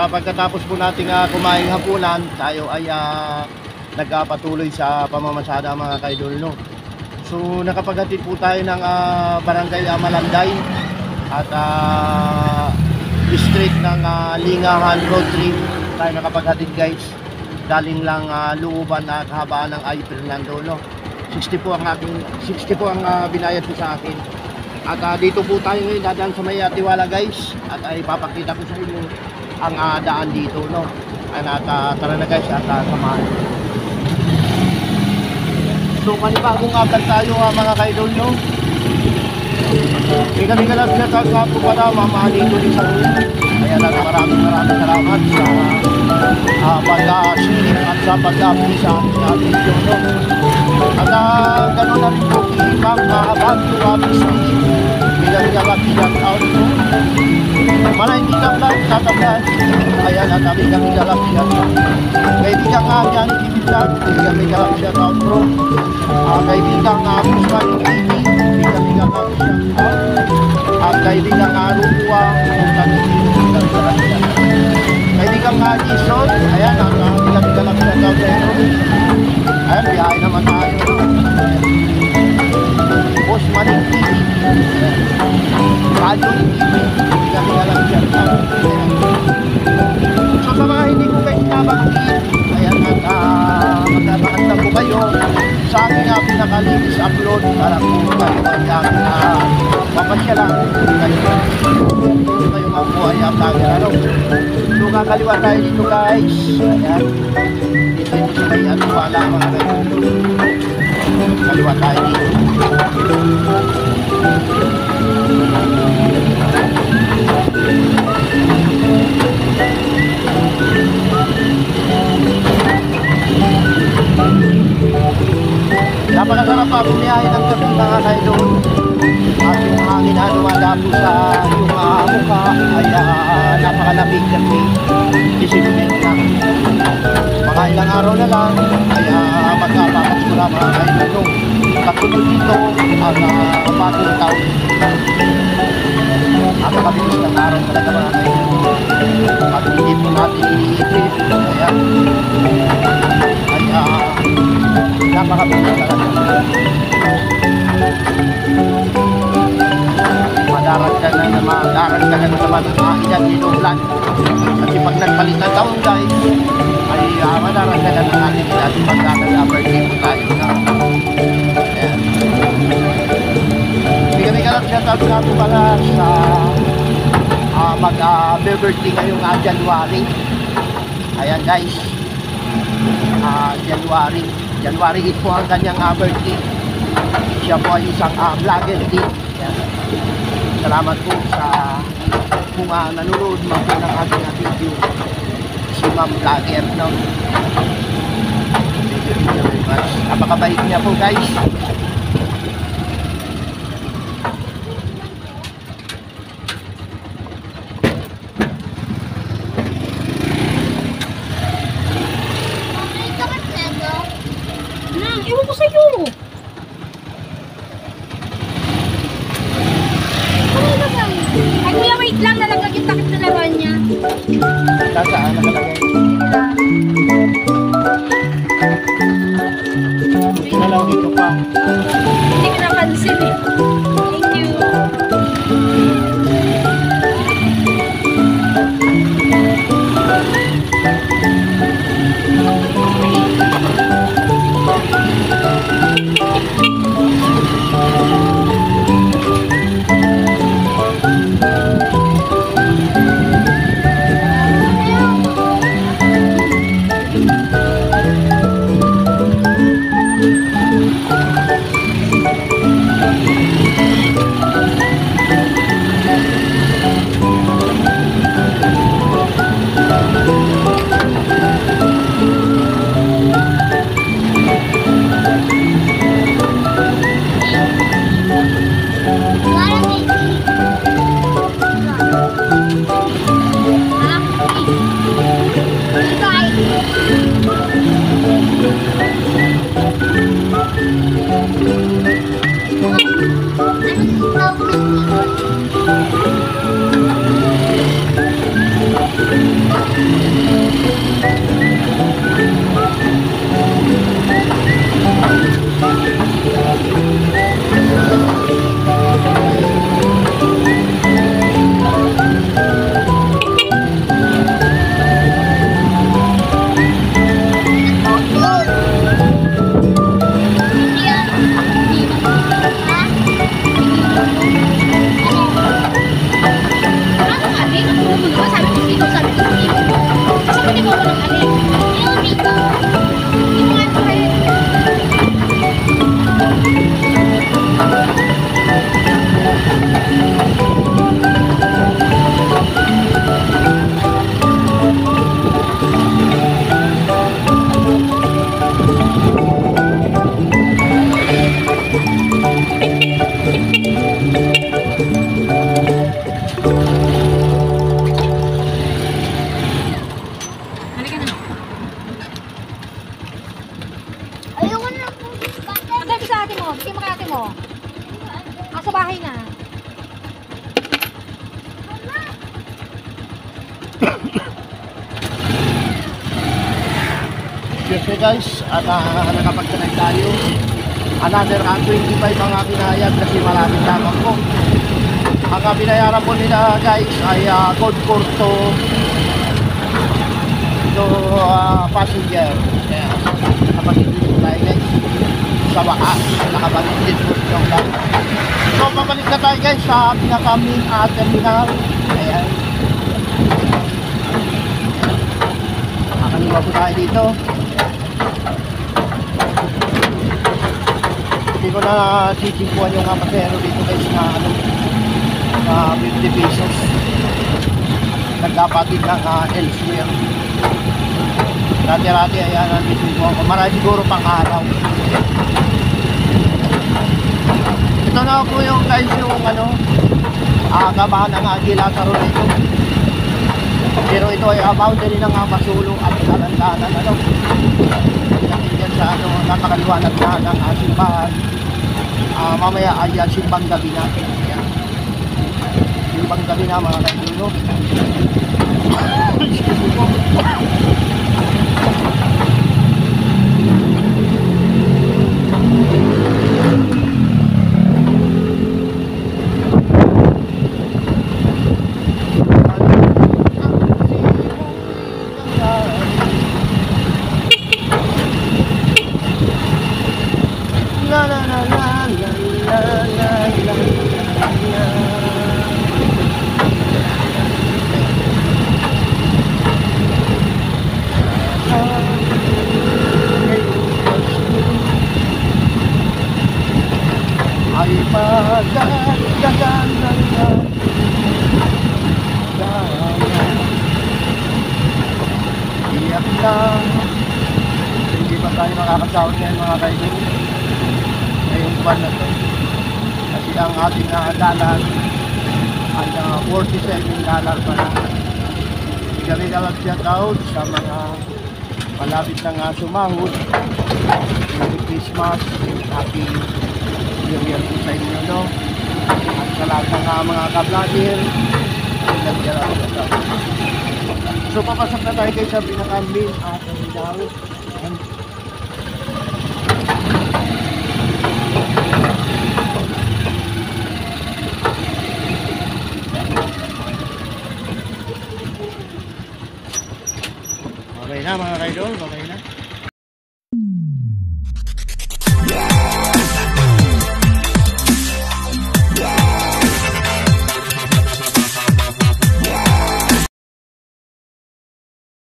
pagkatapos po nating kumain hapunan, tayo ay nagpatuloy sa pamamasada mga kaidol, no? So nakapaghatid po tayo ng barangay Malanday at district ng Lingahan Road Trip. Tayo nakapaghatid guys, galing lang Looban at kahabaan ng Ay Fernando, no? 60 po ang binayad po sa akin. At dito po tayo ngayon dadaan sa may Tiwala guys, at ay papakita ko sa inyo ang daan dito, no? At tara na guys at samahan. So panibagong atal tayo mga kaidol, no? Kami lang sinasal po pala mama dito din sa ulit. Kaya lang maraming salamat sa pag-silip at sa pag-upload sa video, no? At gano'n na rin po ibang Baguio City. Bilang shout out po. Maraming vlog tataglan. Ayan at kami shout out. Kaibigan nga dyan i-vlog. Kami shout out bro. Kaibigan nga Pusman TV. Kami shout out. At kaibigan nga Ruwa. Kaibigan nga Jason. Ayan at kami shout out. Ayan, biyahe naman tayo. Boss Maning TV. Kadon TV. Kami alam siya. So sa mga hindi ko kayo nabangkit, ayan at magkabakit na po kayo sa aking pinakalinis upload para po kayo ang mapasya lang kayo mga po ay ano. So kakaliwa tayo dito guys. Ayan. Dito may wala mga kayo. Kaliwa tayo dito. Napakasarap pa bumiyahe ng gabi mga kaidol. At yung hangin na dumadapo sa iyong mukha ay napakalamig kasi isinumig na. Mga ilang araw na lang ay magkapapas ko na mga kaidol. Pagpunod dito ang bagong taon. Napakabilis ng araw talaga mga kaidol. Pag hindi po natin iniipit, napakabilis talaga. Madaragdagan na naman ang ilan nilulan. Kasi pag nagpalit ng taon guys, ay madaragdagan na natin at magkakag-birthday po tayo na. Ayan. Kami lang siya tayo po pala sa mag-birthday ngayong January. Ayan guys, January 8 po ang kanyang birthday. Siya po ay isang vlogger din. Salamat po sa kung nanonood mo po ng ating video. Si Ma'am Vlogger, no? Thank you very much. Napakabait niya po guys. Ewan ko sa'yo. Ay, kuya, wait lang. Nalaglag yung takip na laruan niya. Saan nakalagay? Nalaw dito pa. Hindi ko napansin eh. Thank you. ate mo. Bigyan mo kay ate mo. Sa bahay na. Yes guys, at nakapagsanay tayo. Another 25 ang kinayag kasi maraming lamang po. Ang binayaran po nila guys ay code for to passenger. Kaya nakapag-ibig tayo guys. Sa wakas, nakapag-ibig po yung guys. So pabalik na tayo guys sa pinaka-main terminal. Ayan. Nakaliwa po tayo dito. Hindi ko na sisimpuan yung pasero dito guys na 50 pesos. Nagkapatid ng elsewhere. Rati-rati ayan ang sisimpuan ko. Marami siguro pang araw. Ito na po yung guys yung kabahan ng Lazaro nito. Pero ito ay boundary ng Masulo at Talandanan Natin sa napakaliwanag na ng simbahan. Mamaya ay simbang gabi na. Ayan. Simbang gabi na mga kaibigan. La la la la la la la la la. Ay pagdadagan ng iyak lang. Hindi pa tayo makakasawad ngayon mga kaibigan. Ngayong buwan na ito. Kasi ang ating dalan ay $47 pa lang. Kami naman shout out sa mga malapit ng sumahod. Merry Christmas, Happy New Year po sa inyo, no? At sa lahat ng mga ka-vlogger, so papasok na tayo kayo sa pinakambing at ang dawit. Okay na mga kaidol, okay na.